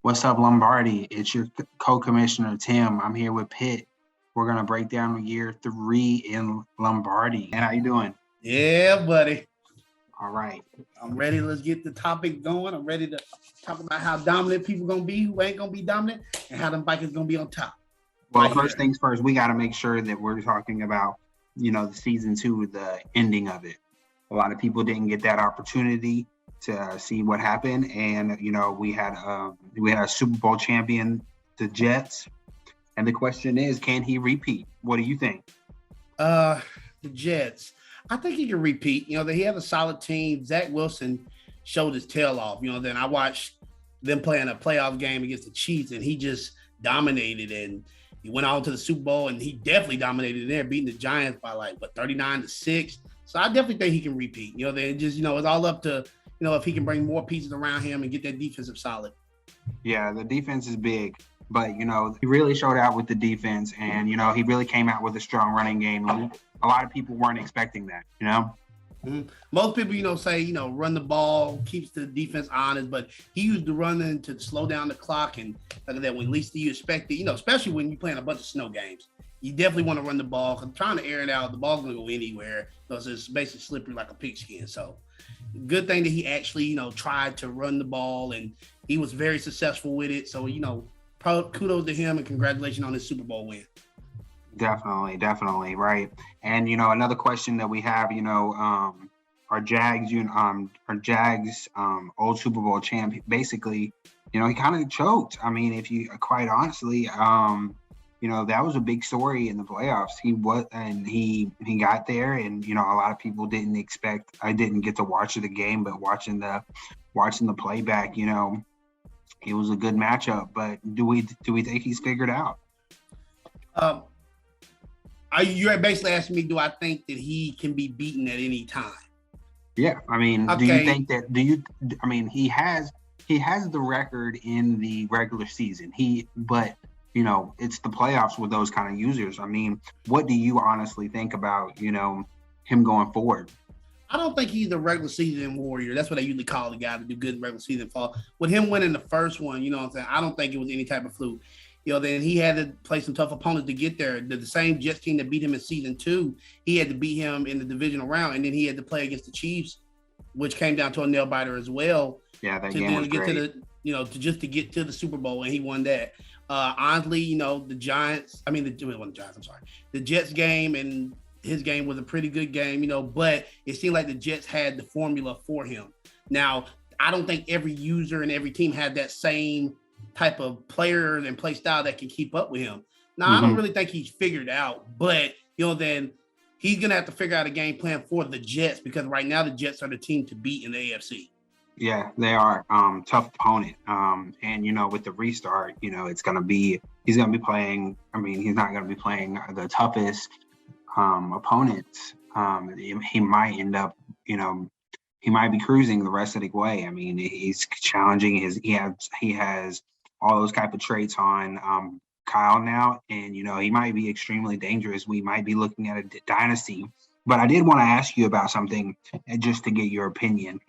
What's up, Lombardi? It's your co-commissioner, Tim. I'm here with Pitt. We're going to break down year 3 in Lombardi. And how you doing? Yeah, buddy. All right. I'm ready. Let's get the topic going. I'm ready to talk about how dominant people going to be, who ain't going to be dominant, and how them bikers going to be on top. Well, first things first, we got to make sure that we're talking about, the season 2, the ending of it. A lot of people didn't get that opportunity to see what happened, and we had a Super Bowl champion, the Jets, and the question is, can he repeat? What do you think? The Jets, I think he can repeat. He had a solid team. Zach Wilson showed his tail off. Then I watched them playing a playoff game against the Chiefs, and he just dominated, and he went on to the Super Bowl, and he definitely dominated there, beating the Giants by 39-6. So I definitely think he can repeat. It's all up to if he can bring more pieces around him and get that defensive solid. Yeah, the defense is big, but, he really showed out with the defense, and, he really came out with a strong running game. A lot of people weren't expecting that, Mm-hmm. Most people, say, run the ball, keeps the defense honest, but he used the running to slow down the clock. And like that, when least you expect it, especially when you're playing a bunch of snow games, you definitely want to run the ball. Because trying to air it out, the ball's going to go anywhere because it's basically slippery like a pigskin. So good thing that he actually, tried to run the ball, and he was very successful with it. So, kudos to him and congratulations on his Super Bowl win. Definitely, right. And another question that we have, our Jags, old Super Bowl champ, basically, he kind of choked. I mean, if you quite honestly, that was a big story in the playoffs. He got there, and a lot of people didn't expect. I didn't get to watch the game, but watching the playback, it was a good matchup. But do we think he's figured out? You're basically asking me, do I think that he can be beaten at any time? Yeah, I mean, okay. Do you think that? He has the record in the regular season. But it's the playoffs with those kind of users. I mean, what do you honestly think about him going forward? I don't think he's a regular season warrior. That's what they usually call the guy to do good in regular season fall. With him winning the first one, what I'm saying? I don't think it was any type of fluke. Then he had to play some tough opponents to get there. The same Jets team that beat him in season 2, he had to beat him in the divisional round, and then he had to play against the Chiefs, which came down to a nail biter as well. Yeah, that game was great. To get to the Super Bowl, and he won that. Honestly, the Giants. It wasn't the Giants. I'm sorry. The Jets game and his game was a pretty good game, but it seemed like the Jets had the formula for him. Now, I don't think every user and every team had that same type of player and play style that can keep up with him. Now, I don't really think he's figured out, but then he's gonna have to figure out a game plan for the Jets, because right now the Jets are the team to beat in the AFC. Yeah, they are tough opponent. And with the restart, he's gonna be playing. He's not gonna be playing the toughest opponents. He might end up, he might be cruising the rest of the way. He's challenging he has all those type of traits on Kyle now, and he might be extremely dangerous. We might be looking at a dynasty. But I did want to ask you about something, just to get your opinion.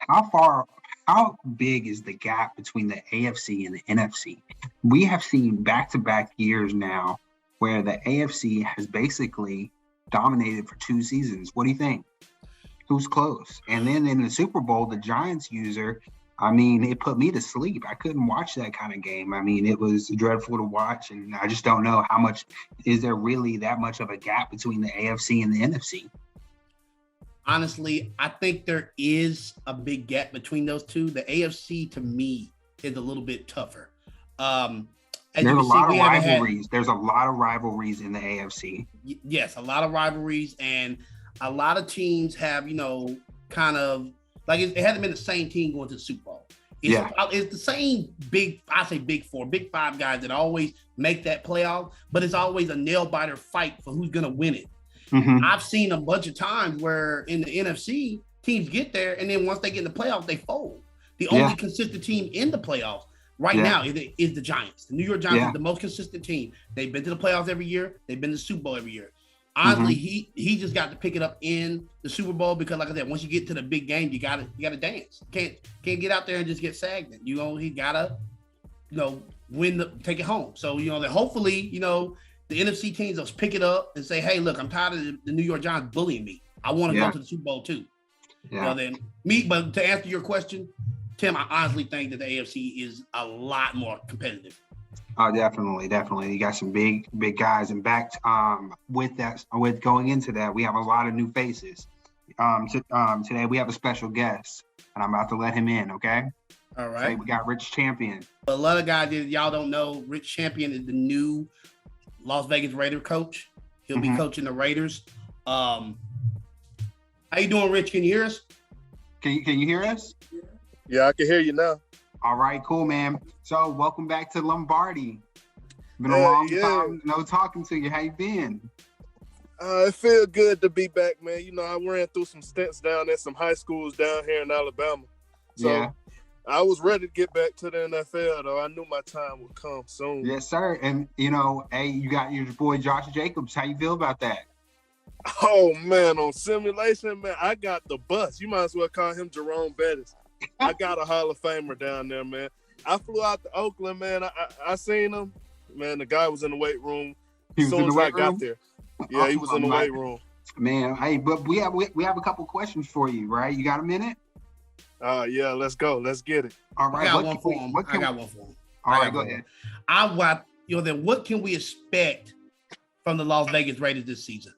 How big is the gap between the AFC and the NFC? We have seen back-to-back years now where the AFC has basically dominated for 2 seasons. What do you think? Who's close? And then in the Super Bowl, the Giants user, it put me to sleep. I couldn't watch that kind of game. It was dreadful to watch, and I just don't know how much is there really that much of a gap between the AFC and the NFC. Honestly, I think there is a big gap between those two. The AFC, to me, is a little bit tougher. There's a lot of rivalries. There's a lot of rivalries in the AFC. Yes, a lot of rivalries, and a lot of teams have, kind of it hasn't been the same team going to the Super Bowl. It's the same big 4, big 5 guys that always make that playoff, but it's always a nail biter fight for who's going to win it. Mm-hmm. I've seen a bunch of times where in the NFC teams get there, and then once they get in the playoffs, they fold. The only consistent team in the playoffs right now is the Giants. The New York Giants is the most consistent team. They've been to the playoffs every year. They've been to the Super Bowl every year. Honestly, he just got to pick it up in the Super Bowl because, like I said, once you get to the big game, you gotta dance. Can't get out there and just get sagged. He gotta take it home. So that hopefully the NFC teams will pick it up and say, hey, look, I'm tired of the New York Giants bullying me. I want to go to the Super Bowl too. Yeah. But to answer your question, Tim, I honestly think that the AFC is a lot more competitive. Oh, definitely. You got some big guys, and back with going into that, we have a lot of new faces. Today we have a special guest, and I'm about to let him in. Okay. All right. So we got Rich Champion. A lot of guys that y'all don't know, Rich Champion is the new Las Vegas Raider coach. He'll be coaching the Raiders. How you doing, Rich? Can you hear us? Can you hear us? Yeah, I can hear you now. All right, cool, man. So welcome back to Lombardi. Been a long time no talking to you. How you been? It feels good to be back, man. I ran through some stints down at some high schools down here in Alabama. So I was ready to get back to the NFL, though. I knew my time would come soon. Yes, sir. And, hey, you got your boy Josh Jacobs. How you feel about that? Oh, man, on simulation, man, I got the bus. You might as well call him Jerome Bettis. I got a Hall of Famer down there, man. I flew out to Oakland, man. I seen him. Man, the guy was in the weight room as soon as I got there. Yeah, he was in the weight room. Man, hey, but we have a couple questions for you, right? You got a minute? Yeah, let's go. Let's get it. All right. I got one for him. All right, go ahead. Then what can we expect from the Las Vegas Raiders this season?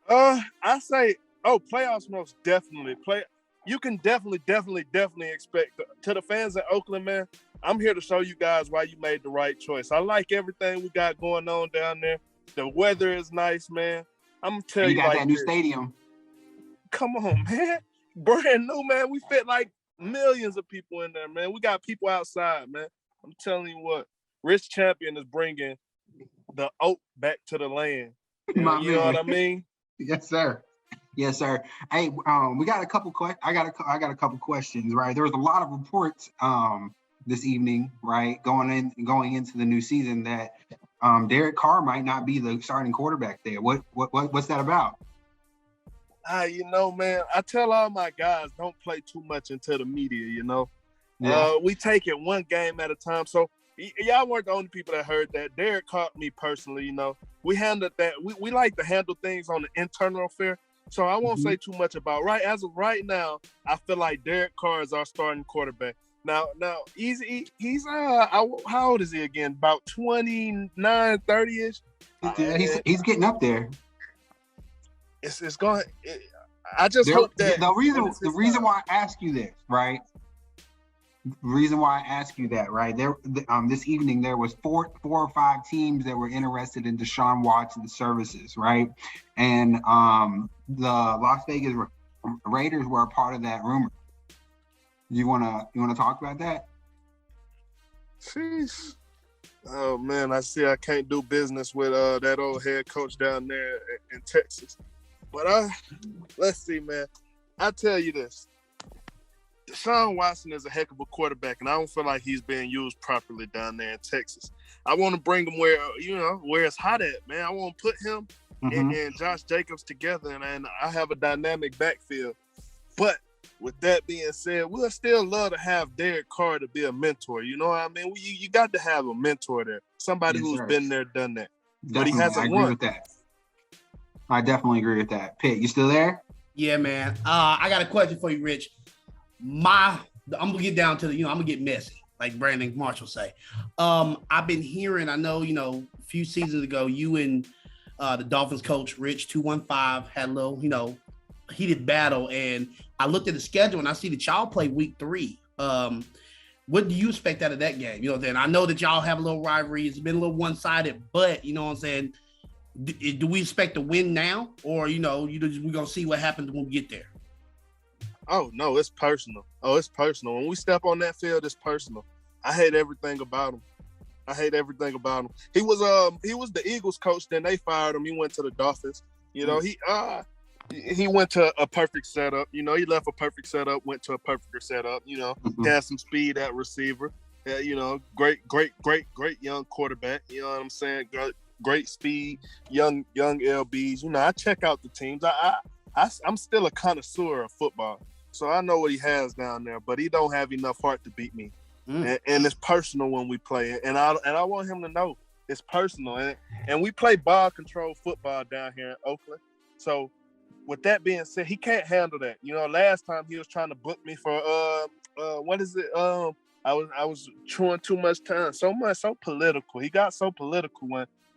I say, playoffs most definitely. You can definitely expect to the fans in Oakland, man. I'm here to show you guys why you made the right choice. I like everything we got going on down there. The weather is nice, man. I'm gonna tell you, got that new stadium. Come on, man. Brand new, man. We fit like millions of people in there, man. We got people outside, man. I'm telling you what, Rich Champion is bringing the oak back to the land. You know what I mean? Yes, sir. Yes, sir. Hey, we got a couple questions. I got a couple questions, right? There was a lot of reports this evening, right, going into the new season that Derek Carr might not be the starting quarterback there. What's that about? Man, I tell all my guys, don't play too much into the media, Yeah. We take it one game at a time. So y'all weren't the only people that heard that. Derek caught me personally, we handled that. We like to handle things on the internal affair. So I won't say too much about as of right now. I feel like Derek Carr is our starting quarterback. Now he's how old is he again? About 29, 30-ish. Yeah, he's getting up there. It's going. I just hope that the reason why I ask you this, right? The reason why I ask you that, right? This evening there was four or five teams that were interested in Deshaun Watson's services, right? And the Las Vegas Raiders were a part of that rumor. You wanna talk about that? Jeez. Oh man, I see I can't do business with that old head coach down there in Texas. But let's see, man. I tell you this. Deshaun Watson is a heck of a quarterback, and I don't feel like he's being used properly down there in Texas. I want to bring him where it's hot at, man. I want to put him and Josh Jacobs together, and I have a dynamic backfield. But with that being said, we'll still love to have Derek Carr to be a mentor. You know what I mean? You got to have a mentor there, somebody who's been there, done that. Definitely, but he hasn't won. I definitely agree with that. Pitt, you still there? Yeah, man. I got a question for you, Rich. I'm gonna get down to I'm gonna get messy, like Brandon Marshall say. I've been hearing, I know, a few seasons ago, you and the Dolphins coach Rich 215 had a little, heated battle, and I looked at the schedule and I see that y'all play week 3. What do you expect out of that game? Then I know that y'all have a little rivalry. It's been a little one-sided, but you know what I'm saying? Do we expect to win now, or we're gonna see what happens when we get there? Oh no, it's personal. When we step on that field, it's personal. I hate everything about him. He was the Eagles coach. Then they fired him. He went to the Dolphins. He went to a perfect setup. He left a perfect setup, went to a perfect setup. He had some speed at receiver. Great young quarterback. You know what I'm saying? great speed, young LBs. You know, I check out the teams. I'm still a connoisseur of football, so I know what he has down there. But he don't have enough heart to beat me, and it's personal when we play. And I want him to know it's personal. And we play ball control football down here in Oakland. So with that being said, he can't handle that. You know, last time he was trying to book me for what is it? I was chewing too much time, so political. He got so political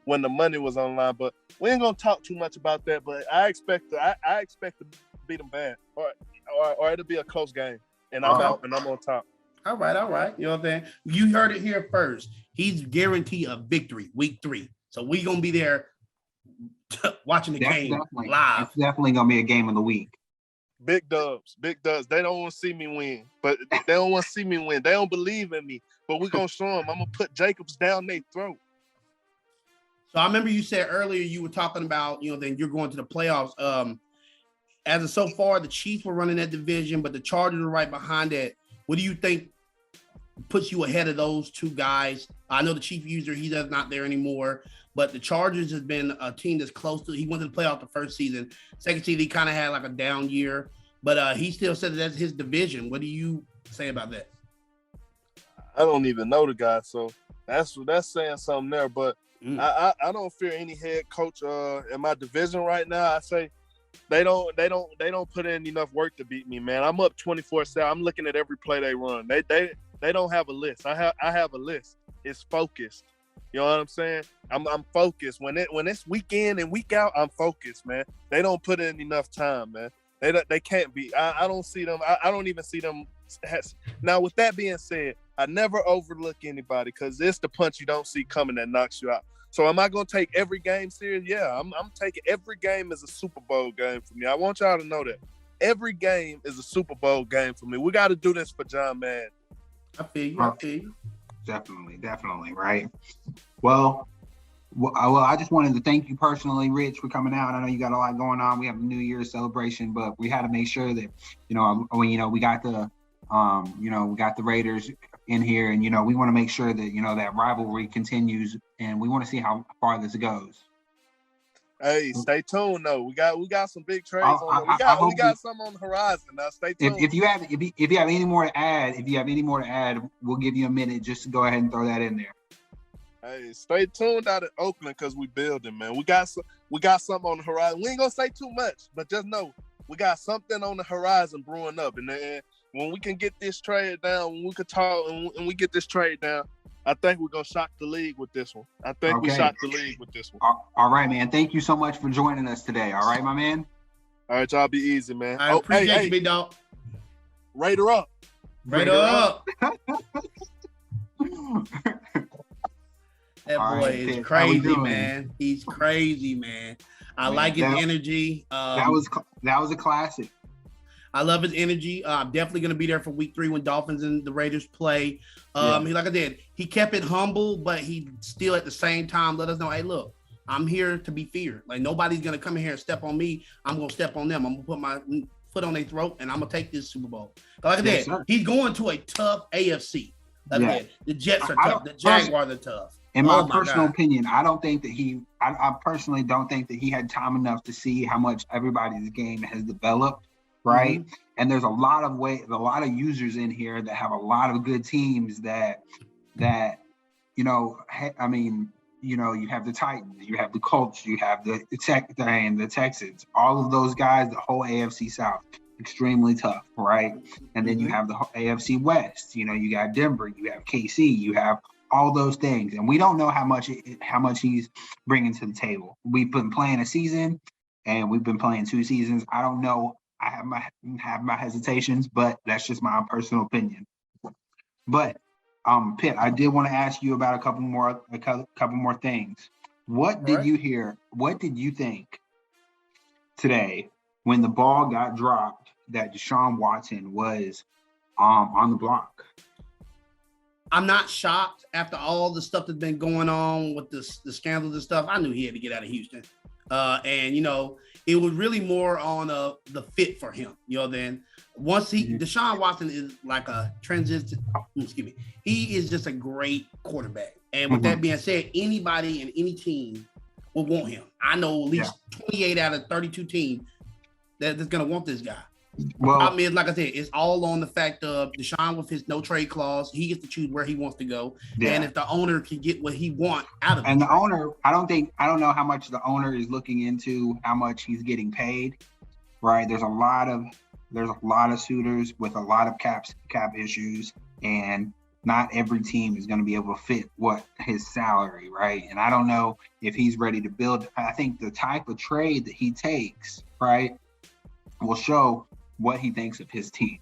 when the money was online. But we ain't gonna talk too much about that. But I expect to beat him bad, or it'll be a close game, and I'm out and I'm on top. All right. You know what I'm saying? You heard it here first. He's guaranteed a victory week 3, so we gonna be there watching the game live. It's definitely gonna be a game of the week. Big dubs. They don't want to see me win, but they don't want to see me win. They don't believe in me, but we're gonna show them. I'm gonna put Jacobs down their throat. So I remember you said earlier you were talking about, you know, then you're going to the playoffs. As of so far, the Chiefs were running that division, but the Chargers are right behind it. What do you think puts you ahead of those two guys? I know the Chief user, he's not there anymore, but the Chargers has been a team that's close to. He went to the playoff the first season. Second season, he kind of had like a down year, but he still said that's his division. What do you say about that? I don't even know the guy, so that's saying something there. But I don't fear any head coach in my division right now. I say they don't put in enough work to beat me, man. I'm up 24/7. I'm looking at every play they run. They don't have a list. I have a list. It's focused. You know what I'm saying? I'm focused. When it's week in and week out, I'm focused, man. They don't put in enough time, man. They can't be. I don't see them. I don't even see them. Now, with that being said, I never overlook anybody because it's the punch you don't see coming that knocks you out. So am I going to take every game serious? Yeah, I'm taking every game as a Super Bowl game for me. I want y'all to know that. Every game is a Super Bowl game for me. We got to do this for John Madden. I feel you. Definitely, right? Well, I just wanted to thank you personally, Rich, for coming out. I know you got a lot going on. We have a New Year's celebration, but we had to make sure that, we got the, we got the Raiders in here, and we want to make sure that that rivalry continues, and we want to see how far this goes. Hey, stay tuned though. We got some big trades on. We got some on the horizon. Now stay tuned. If you have any more to add, we'll give you a minute just to go ahead and throw that in there. Hey, stay tuned out in Oakland because we building, man. We got something on the horizon. We ain't gonna say too much, but just know we got something on the horizon brewing up. And then when we can get this trade down, when we could talk and we get this trade down, I think we're going to shock the league with this one. All right, man. Thank you so much for joining us today. All right, my man? All right, y'all be easy, man. I appreciate you, big dog. Raider up. Raider up. That boy is crazy, man. He's crazy, man. I like his energy. That was a classic. I love his energy. I'm definitely going to be there for week 3 when Dolphins and the Raiders play. Like I said, he kept it humble, but he still at the same time let us know, hey, look, I'm here to be feared. Like, nobody's going to come in here and step on me. I'm going to step on them. I'm going to put my foot on their throat, and I'm going to take this Super Bowl. Like I said, he's going to a tough AFC. The Jets are tough. The Jaguars are tough. In my personal opinion, I personally don't think that he had time enough to see how much everybody's game has developed. Right. Mm-hmm. And there's a lot of users in here that have a lot of good teams that you have the Titans, you have the Colts, you have the Texans, all of those guys, the whole AFC South, extremely tough. Right. And then you have the AFC West, you got Denver, you have KC, you have all those things. And we don't know how much he's bringing to the table. We've been playing a season and we've been playing 2 seasons. I don't know. I have my hesitations, but that's just my personal opinion. But Pitt, I did want to ask you about a couple more things. What did you hear? What did you think today when the ball got dropped that Deshaun Watson was on the block? I'm not shocked after all the stuff that's been going on with the scandals and stuff. I knew he had to get out of Houston. It was really more on the fit for him. Then once Deshaun Watson is like a transition. He is just a great quarterback. And with that being said, anybody in any team will want him. I know at least 28 out of 32 teams that's going to want this guy. Well, problem is, like I said, it's all on the fact of Deshaun with his no trade clause. He gets to choose where he wants to go, and if the owner can get what he wants out of it. And the owner, I don't know how much the owner is looking into how much he's getting paid. Right? There's a lot of suitors with a lot of cap issues, and not every team is going to be able to fit what his salary, right? And I don't know if he's ready to build. I think the type of trade that he takes, right, will show what he thinks of his team.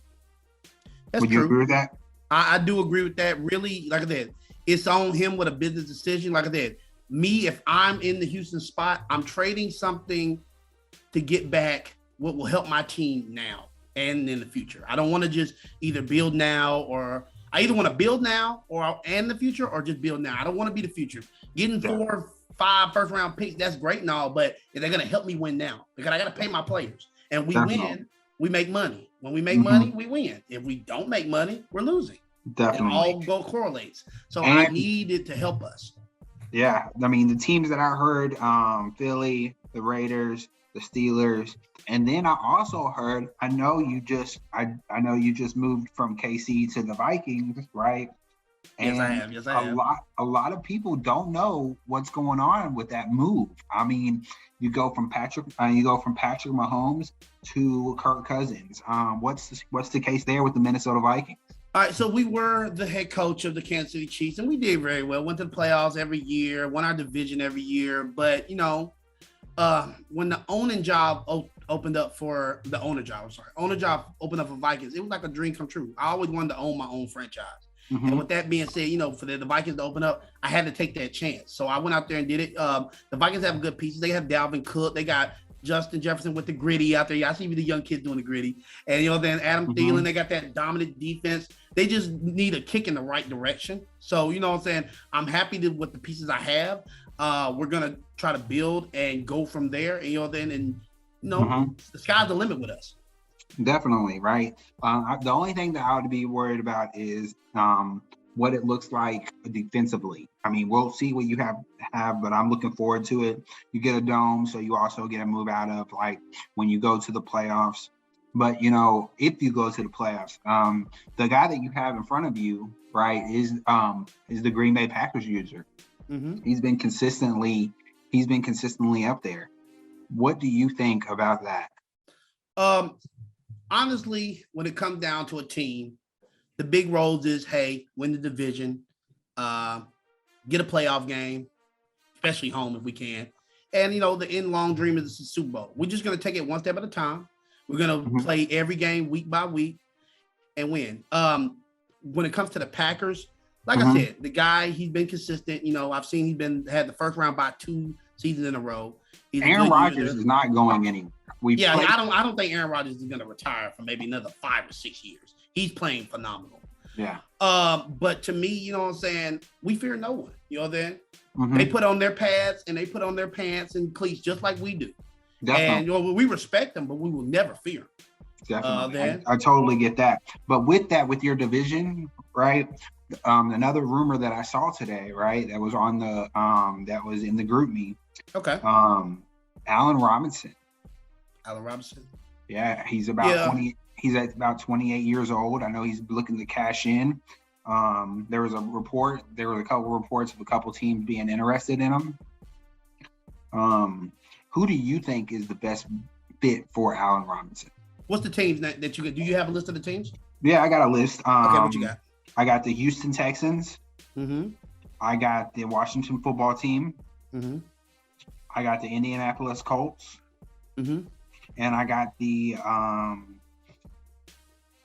Would you agree with that? I do agree with that. Really, like I said, it's on him with a business decision. Like I said, me, if I'm in the Houston spot, I'm trading something to get back what will help my team now and in the future. I don't want to just either build now, or I either want to build now and the future, or just build now. I don't want to be the future. Getting 4 or 5 first round picks, that's great and all, but if they're going to help me win now, because I got to pay my players, and we win, we make money. When we make money, we win. If we don't make money, we're losing. Definitely. It all correlates. So I need it to help us. Yeah. I mean, the teams that I heard, Philly, the Raiders, the Steelers, and then I also heard, I know you just moved from KC to the Vikings, right? And yes, I have. A lot of people don't know what's going on with that move. I mean, you go from Patrick Mahomes to Kirk Cousins. What's the case there with the Minnesota Vikings? All right, so we were the head coach of the Kansas City Chiefs, and we did very well. Went to the playoffs every year, won our division every year. But when the owner job opened up for Vikings, it was like a dream come true. I always wanted to own my own franchise. Mm-hmm. And with that being said, for the Vikings to open up, I had to take that chance. So I went out there and did it. The Vikings have good pieces. They have Dalvin Cook. They got Justin Jefferson with the gritty out there. I see the young kids doing the gritty. And, then Adam Thielen, they got that dominant defense. They just need a kick in the right direction. So, you know what I'm saying? I'm happy with the pieces I have. We're going to try to build and go from there. And, the sky's the limit with us. Definitely, right? The only thing that I would be worried about is what it looks like defensively. I mean, we'll see what you have, but I'm looking forward to it. You get a dome, so you also get a move out of, like, when you go to the playoffs. But, if you go to the playoffs, the guy that you have in front of you, right, is the Green Bay Packers user. Mm-hmm. He's been consistently up there. What do you think about that? Honestly, when it comes down to a team, the big roles is, hey, win the division, get a playoff game, especially home if we can. And, the end long dream is the Super Bowl. We're just going to take it one step at a time. We're going to play every game week by week and win. When it comes to the Packers, like I said, the guy, he's been consistent. I've seen had the first round by 2 seasons in a row. Aaron Rodgers is not going anywhere. I don't think Aaron Rodgers is going to retire for maybe another 5 or 6 years. He's playing phenomenal. Yeah. But to me, you know what I'm saying, we fear no one. You know what I'm saying? They put on their pads and they put on their pants and cleats just like we do. Definitely. And we respect them, but we will never fear them. Definitely. I totally get that. But with your division, right? Another rumor that I saw today, right? That was on that was in the group me. Okay. Allen Robinson. Allen Robinson. Yeah, he's about 20. He's at about 28 years old. I know he's looking to cash in. There was a couple reports of a couple teams being interested in him. Who do you think is the best fit for Allen Robinson? What's the teams that you get? Do you have a list of the teams? Yeah, I got a list. Okay, what you got? I got the Houston Texans. Mm-hmm. I got the Washington football team. Mm-hmm. I got the Indianapolis Colts. Mm-hmm. And I got the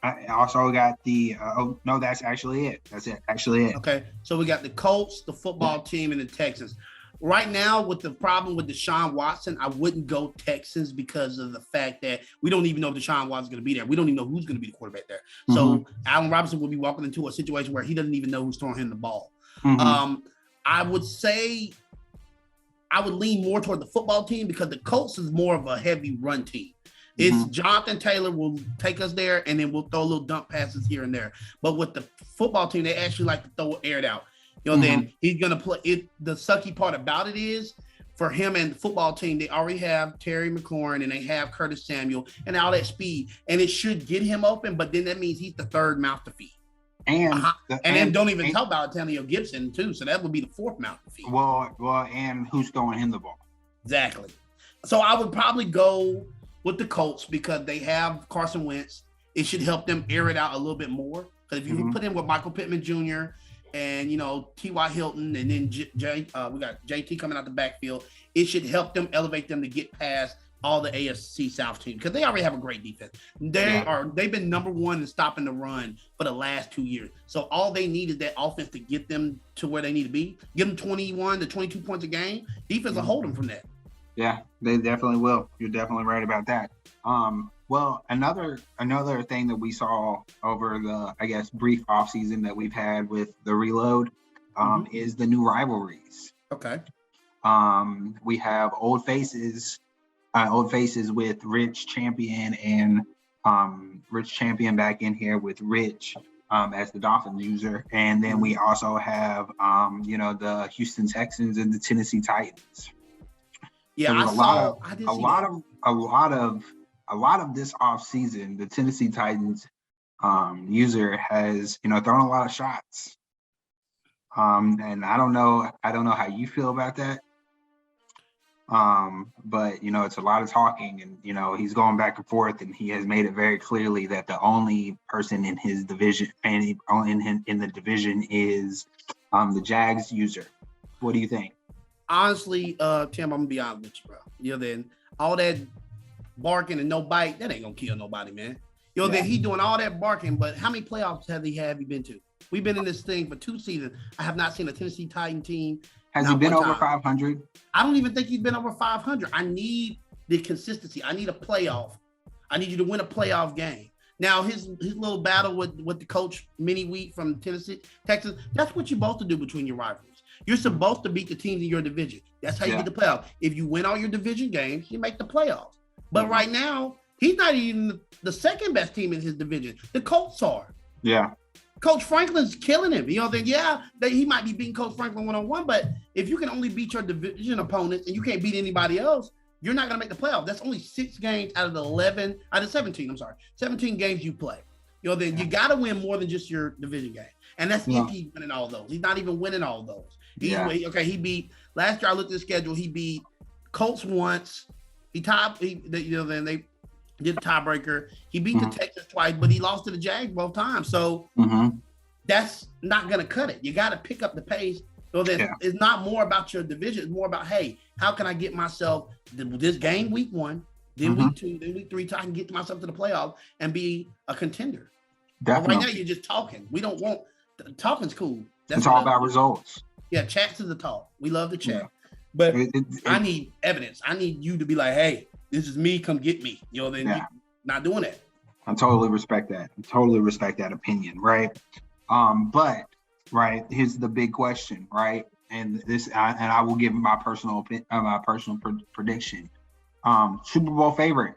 I also got the no, that's actually it. That's it. Actually it. Okay. So we got the Colts, the football team, and the Texans. Right now, with the problem with Deshaun Watson, I wouldn't go Texans because of the fact that we don't even know if Deshaun Watson's going to be there. We don't even know who's going to be the quarterback there. Mm-hmm. So Allen Robinson will be walking into a situation where he doesn't even know who's throwing him the ball. Mm-hmm. I would say I would lean more toward the football team because the Colts is more of a heavy run team. It's Jonathan Taylor will take us there, and then we'll throw little dump passes here and there. But with the football team, they actually like to throw it aired out. Then he's going to play it. The sucky part about it is for him and the football team, they already have Terry McLaurin and they have Curtis Samuel and all that speed, and it should get him open. But then that means he's the third mouth to feed. And then don't even talk about Antonio Gibson too. So that would be the fourth mouth to feed. Well, and who's throwing him the ball? Exactly. So I would probably go with the Colts because they have Carson Wentz. It should help them air it out a little bit more. Because if you put in with Michael Pittman Jr. and T.Y. Hilton, and then we got JT coming out the backfield, it should help them elevate them to get past all the AFC South teams because they already have a great defense. They've been number one in stopping the run for the last 2 years. So all they need is that offense to get them to where they need to be. Give them 21 to 22 points a game. Defense will hold them from that. Yeah, they definitely will. You're definitely right about that. Well, another thing that we saw over the, I guess, brief offseason that we've had with the Reload is the new rivalries. Okay. We have old faces with Rich Champion and Rich Champion back in here with Rich as the Dolphins user. And then we also have, the Houston Texans and the Tennessee Titans. Yeah, A lot of this offseason, the Tennessee Titans user has, thrown a lot of shots. And I don't know how you feel about that. But it's a lot of talking, and he's going back and forth, and he has made it very clearly that the only person in his division and in the division is the Jags user. What do you think? Honestly, Tim, I'm gonna be honest with you, bro. Then all that barking and no bite, that ain't gonna kill nobody, man. Then he doing all that barking, but how many playoffs have you been to? We've been in this thing for 2 seasons. I have not seen a Tennessee Titan team. Has he been over 500? I don't even think he's been over 500. I need the consistency. I need a playoff. I need you to win a playoff game. Now, his little battle with the coach, Mini Wheat from Tennessee, Texas, that's what you're supposed to do between your rivals. You're supposed to beat the teams in your division. That's how you get the playoff. If you win all your division games, you make the playoffs. But right now, he's not even the second best team in his division. The Colts are. Yeah. Coach Franklin's killing him. He might be beating Coach Franklin one-on-one, but if you can only beat your division opponents and you can't beat anybody else, you're not going to make the playoff. That's only 6 games out of 17. 17 games you play. Then you got to win more than just your division game. And that's if he's winning all those. He's not even winning all those. He beat, last year I looked at the schedule, he beat Colts once. Then they did the tiebreaker. He beat the Texans twice, but he lost to the Jags both times. So that's not going to cut it. You got to pick up the pace. So it's not more about your division. It's more about, hey, how can I get myself this game week 1, then week 2, then week 3, so I can get myself to the playoff and be a contender. Definitely. But right now, you're just talking. We don't want talking's cool. It's all about results. Yeah, chat's the talk. We love to chat. But I need evidence. I need you to be like, hey, this is me. Come get me. You're not doing that. I totally respect that. I totally respect that opinion, right? But here's the big question, right? And I will give my personal prediction. Super Bowl favorite.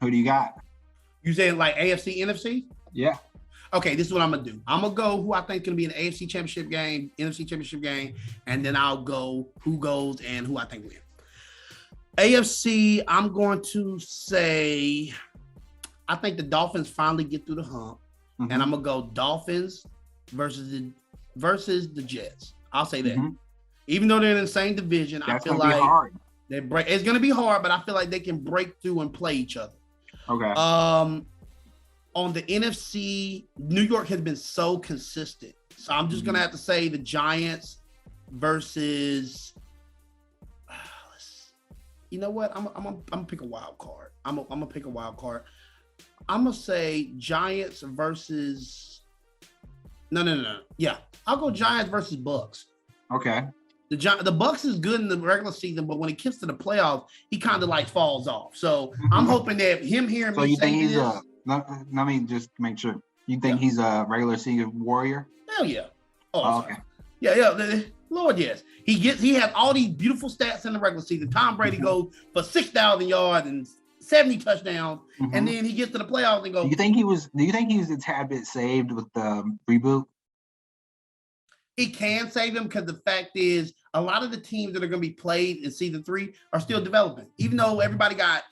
Who do you got? You saying like AFC, NFC? Yeah. Okay, this is what I'm going to do. I'm going to go who I think is going to be in the AFC championship game, NFC championship game, and then I'll go who goes and who I think wins. AFC, I'm going to say, I think the Dolphins finally get through the hump, and I'm going to go Dolphins versus the Jets. I'll say that. Even though they're in the same division, I feel like it's going to be hard, but I feel like they can break through and play each other. Okay. On the NFC, New York has been so consistent. So I'm just going to have to say the Giants versus, you know what? I'm gonna pick a wild card. I'm gonna pick a wild card. I'm going to say Giants versus, no. Yeah, I'll go Giants versus Bucks. Okay. The Bucks is good in the regular season, but when it gets to the playoffs, he kind of like falls off. So I'm hoping that him hearing me say this. Let me just make sure. You think he's a regular season warrior? Hell yeah. Oh, okay. Yeah. Lord, yes. He has all these beautiful stats in the regular season. Tom Brady goes for 6,000 yards and 70 touchdowns, and then he gets to the playoffs and goes. Do you think he was a tad bit saved with the reboot? it can save him because the fact is a lot of the teams that are going to be played in season 3 are still developing. Even though everybody got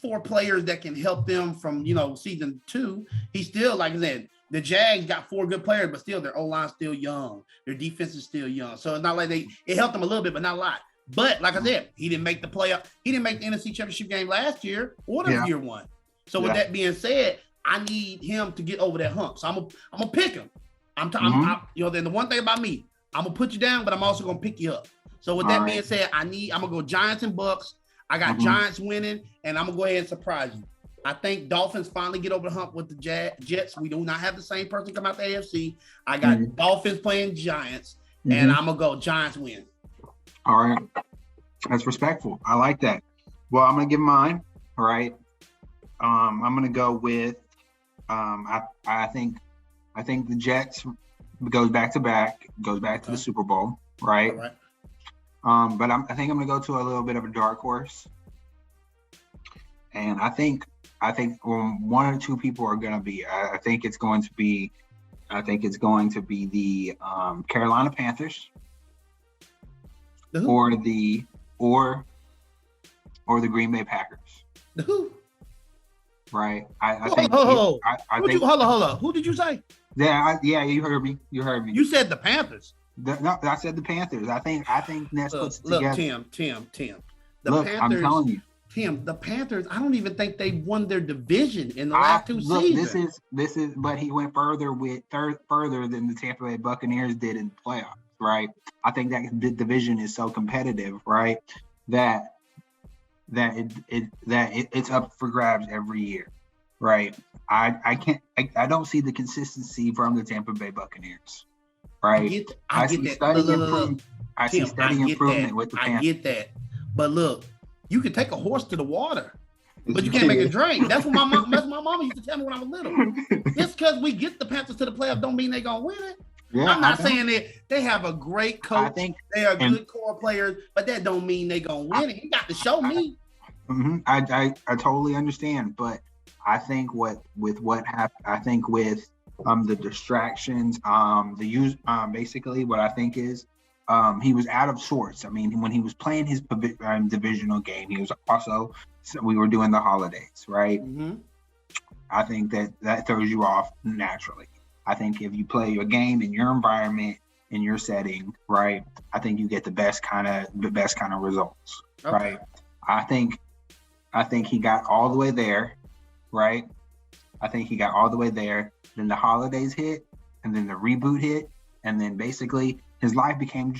4 players that can help them from, season 2, he's still, like I said, the Jags got 4 good players, but still their O-line's still young. Their defense is still young. So it's not like it helped them a little bit, but not a lot. But like I said, he didn't make the playoff. He didn't make the NFC Championship game last year or the year 1. So with that being said, I need him to get over that hump. So I'm gonna pick him. Then the one thing about me, I'm gonna put you down, but I'm also gonna pick you up. So with that being said, I'm gonna go Giants and Bucks. I got Giants winning, and I'm gonna go ahead and surprise you. I think Dolphins finally get over the hump with the Jets. We do not have the same person come out the AFC. I got Dolphins playing Giants, and I'm gonna go Giants win. All right, that's respectful. I like that. Well, I'm gonna give mine. All right, I'm gonna go with. I think the Jets goes back to the Super Bowl, right? All right. But I think I'm gonna go to a little bit of a dark horse, and I think one or two people are gonna be. I think it's going to be the Carolina Panthers, or the Green Bay Packers. The who? Right. Hold on. Who did you say? Yeah, you heard me. You said the Panthers. No, I said the Panthers. I think Ness puts it together. Tim. Panthers, I'm telling you. Tim, the Panthers, I don't even think they won their division in the last 2 seasons. This is, but he went further than the Tampa Bay Buccaneers did in the playoffs, right? I think that the division is so competitive, right? That it's up for grabs every year, right? I don't see the consistency from the Tampa Bay Buccaneers, right? I see steady improvement with the Panthers. I get that, but look, you can take a horse to the water, but you can't make it drink. That's what my mama used to tell me when I was little. Just because we get the Panthers to the playoffs don't mean they're gonna win it. Yeah, I'm not saying that they have a great coach. I think they are good core players, but that don't mean they're gonna win it. You got to show me. I totally understand, but I think with the distractions, basically what I think is he was out of sorts. I mean, when he was playing his divisional game, we were doing the holidays, right? I think that throws you off naturally. I think if you play your game in your environment, in your setting, right, I think you get the best kind of results, right? I think he got all the way there, right? Then the holidays hit, and then the reboot hit, and then basically his life became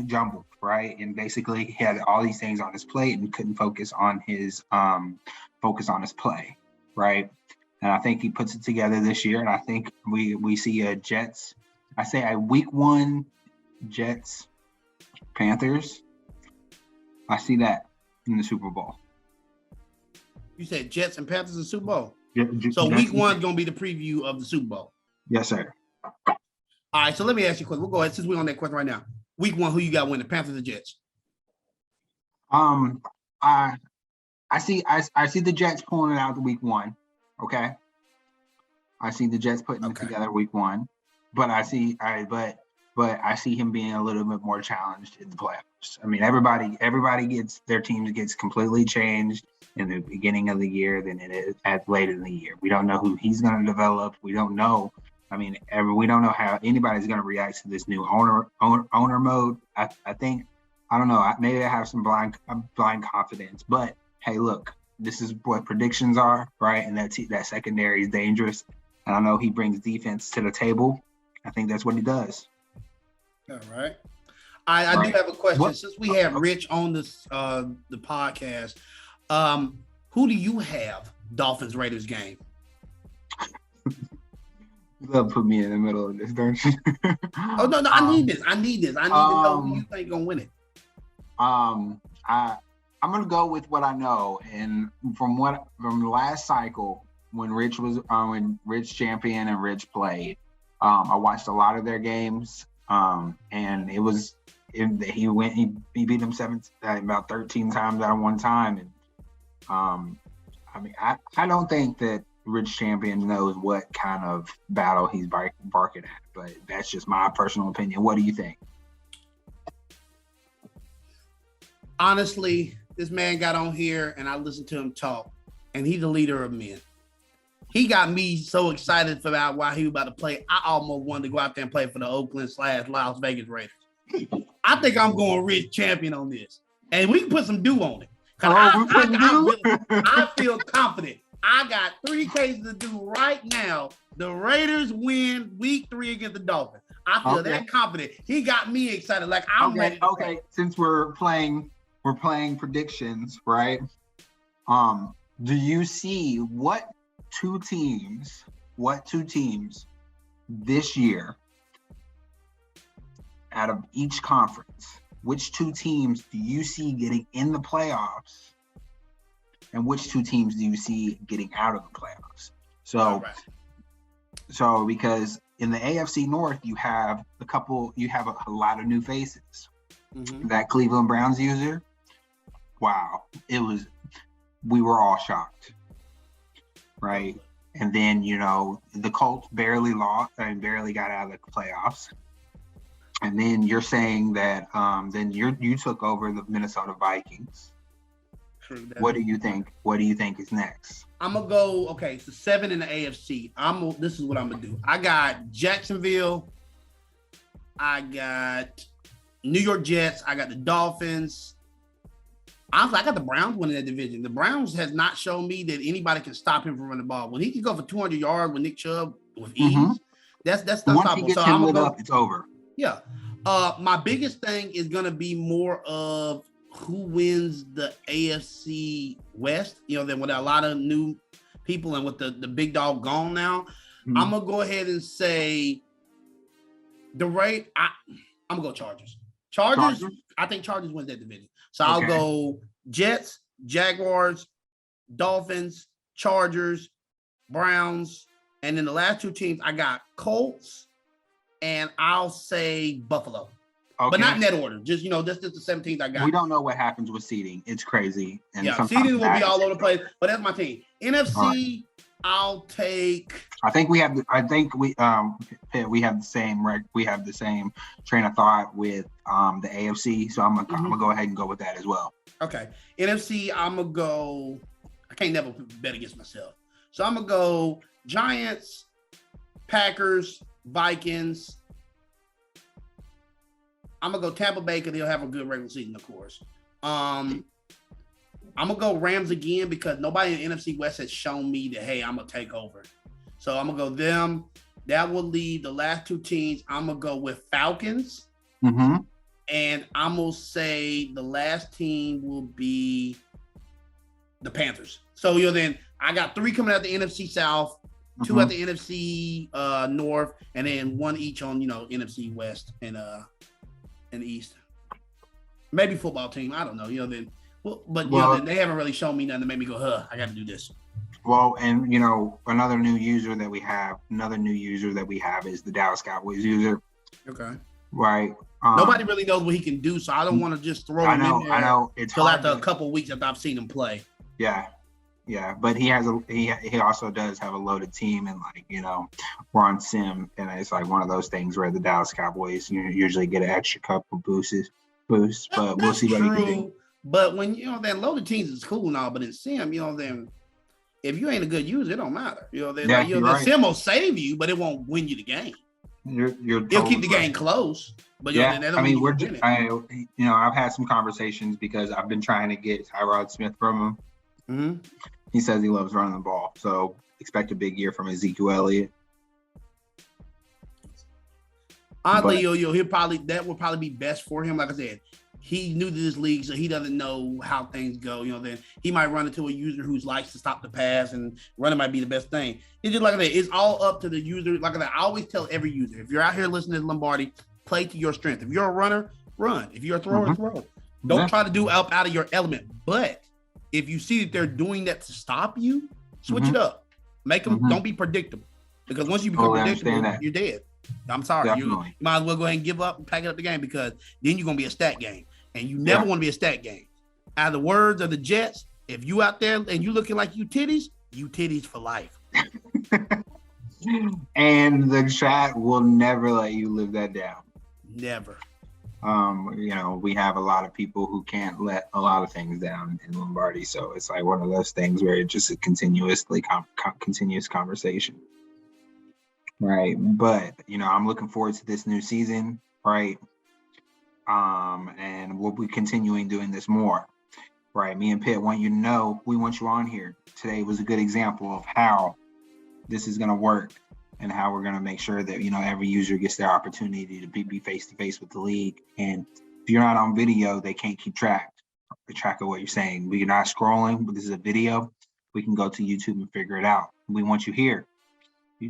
jumbled, right? And basically he had all these things on his plate and couldn't focus on his play, right? And I think he puts it together this year, and I think we see a week 1 Jets Panthers. I see that in the Super Bowl. You said Jets and Panthers in the Super Bowl. So week 1 is gonna be the preview of the Super Bowl. Yes, sir. All right, so let me ask you a question. We'll go ahead since we're on that question right now. Week 1, who you got winning, Panthers or Jets? I see the Jets pulling it out the week 1. Okay. I see the Jets putting it together week 1, but I see him being a little bit more challenged in the playoffs. I mean, everybody gets their team gets completely changed in the beginning of the year than it is at later in the year. We don't know who he's going to develop. We don't know. I mean, we don't know how anybody's going to react to this new owner mode. I think, I don't know. Maybe I have some blind confidence, but hey, look, this is what predictions are, right? And that secondary is dangerous. And I know he brings defense to the table. I think that's what he does. All right. I do have a question. Since we have Rich on this the podcast, who do you have Dolphins Raiders game? You love put me in the middle of this, don't you? Oh no, I need this. I need to know who you think gonna win it. I'm gonna go with what I know, and from the last cycle when Rich champion and Rich played, I watched a lot of their games, and he beat them about 13 times out of one time, and I mean I don't think that Rich Champion knows what kind of battle he's barking at, but that's just my personal opinion. What do you think? Honestly, this man got on here and I listened to him talk, and he's the leader of men. He got me so excited about why he was about to play. I almost wanted to go out there and play for the Oakland/Las Vegas Raiders. I think I'm going Rich Champion on this, and we can put some dew on it. I feel confident. I got 3 cases to do right now. The Raiders win week 3 against the Dolphins. I feel that confident. He got me excited. Like I'm ready. Okay. Since we're playing predictions, right? Do you see what two teams this year out of each conference? Which 2 teams do you see getting in the playoffs, and which 2 teams do you see getting out of the playoffs? So because in the AFC North, you have a lot of new faces. Mm-hmm. That Cleveland Browns user, wow, we were all shocked, right? And then, the Colts barely lost and barely got out of the playoffs. And then you're saying that then you took over the Minnesota Vikings. What do you think? What do you think is next? I'm gonna go. Okay, so 7 in the AFC. This is what I'm gonna do. I got Jacksonville. I got New York Jets. I got the Dolphins. Honestly, I got the Browns winning that division. The Browns has not shown me that anybody can stop him from running the ball. When he can go for 200 yards with Nick Chubb with ease, that's unstoppable. Once he gets him lit up, it's over. Yeah. My biggest thing is gonna be more of who wins the AFC West. Then with a lot of new people and with the big dog gone now, I'm gonna go ahead and say I'm gonna go Chargers. Chargers. I think Chargers wins that division. So I'll go Jets, Jaguars, Dolphins, Chargers, Browns, and then the last 2 teams I got Colts, and I'll say Buffalo. Okay. But not in that order. Just that's just the 7 teams I got. We don't know what happens with seeding. It's crazy. And seeding will be all over the place. But that's my team. NFC, right. I'll take. I think we have the same. We have the same train of thought with the AFC. So I'm gonna go ahead and go with that as well. Okay, NFC. I'm gonna go. I can't never bet against myself. So I'm gonna go Giants, Packers, Vikings. I'm gonna go Tampa Bay because they'll have a good regular season, of course. I'm gonna go Rams again because nobody in the NFC West has shown me that, hey, I'm gonna take over. So I'm gonna go them. That will leave the last 2 teams. I'm gonna go with Falcons, and I'm gonna say the last team will be the Panthers. So then I got 3 coming out the NFC South, 2 at the NFC North, and then 1 each on NFC West and East. Maybe football team. I don't know. Then they haven't really shown me nothing to make me go, I got to do this. Well, and another new user that we have is the Dallas Cowboys user. Okay. Right. Nobody really knows what he can do, so I don't want to just throw him in there. I know. It's until after a couple of weeks after I've seen him play. Yeah. Yeah, but he also does have a loaded team, and we're on Sim, and it's like one of those things where the Dallas Cowboys usually get an extra couple boosts, but we'll see what he can do. But when then loaded teams is cool now, but in Sim, then if you ain't a good user, it don't matter. The Sim will save you, but it won't win you the game. He'll keep the game close, but I've had some conversations because I've been trying to get Tyrod Smith from him. He says he loves running the ball, so expect a big year from Ezekiel Elliott. Oddly, that will probably be best for him. Like I said, he new to this league, so he doesn't know how things go. Then he might run into a user who likes to stop the pass, and running might be the best thing. It's just like I said, it's all up to the user. Like I said, I always tell every user, if you're out here listening to Lombardi, play to your strength. If you're a runner, run. If you're a thrower, throw. Don't try to do out of your element, but if you see that they're doing that to stop you, switch it up. Make them don't be predictable, because once you become predictable, you're dead. I'm sorry, you might as well go ahead and give up and pack it up the game, because then you're gonna be a stat game, and you never want to be a stat game. Out of the words of the Jets, if you out there and you looking like you titties for life. And the chat will never let you live that down. Never. You know, we have a lot of people who can't let a lot of things down in Lombardi, so it's like one of those things where it's just a continuous conversation, right? But you know, I'm looking forward to this new season, right? And we'll be continuing doing this more, right? Me and Pitt want you to know we want you on here. Today was a good example of how this is going to work and how we're going to make sure that, you know, every user gets their opportunity to be face to face with the league. And if you're not on video, they can't keep track of what you're saying. We're not scrolling, but this is a video. We can go to YouTube and figure it out. We want you here.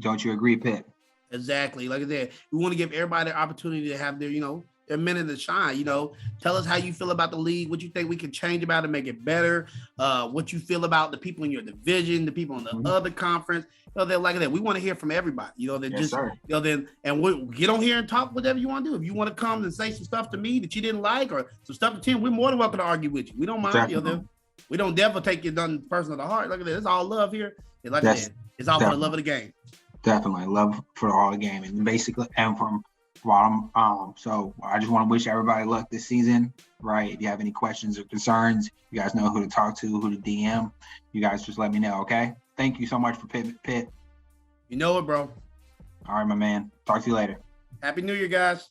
Don't you agree, Pitt? Exactly. Like I said, we want to give everybody the opportunity to have their, you know, a minute to shine. You know, tell us how you feel about the league, what you think we can change about it, make it better, what you feel about the people in your division, the people in the other conference. You know, they're like that. We want to hear from everybody. You know, they're you know, then and we'll get on here and talk whatever you want to do. If you want to come and say some stuff to me that you didn't like or some stuff to Tim, we're more than welcome to argue with you. We don't mind. Definitely. You know, we don't definitely take it done personal to heart. Look at this. It's all love here. And like I said, it's all for the love of the game. Definitely love for all the game, and basically, and from bottom. So I just want to wish everybody luck this season, right? If you have any questions or concerns, you guys know who to talk to, who to DM. You guys just let me know, okay? Thank you so much for Pitt. You know it, bro. All right, my man. Talk to you later. Happy New Year, guys.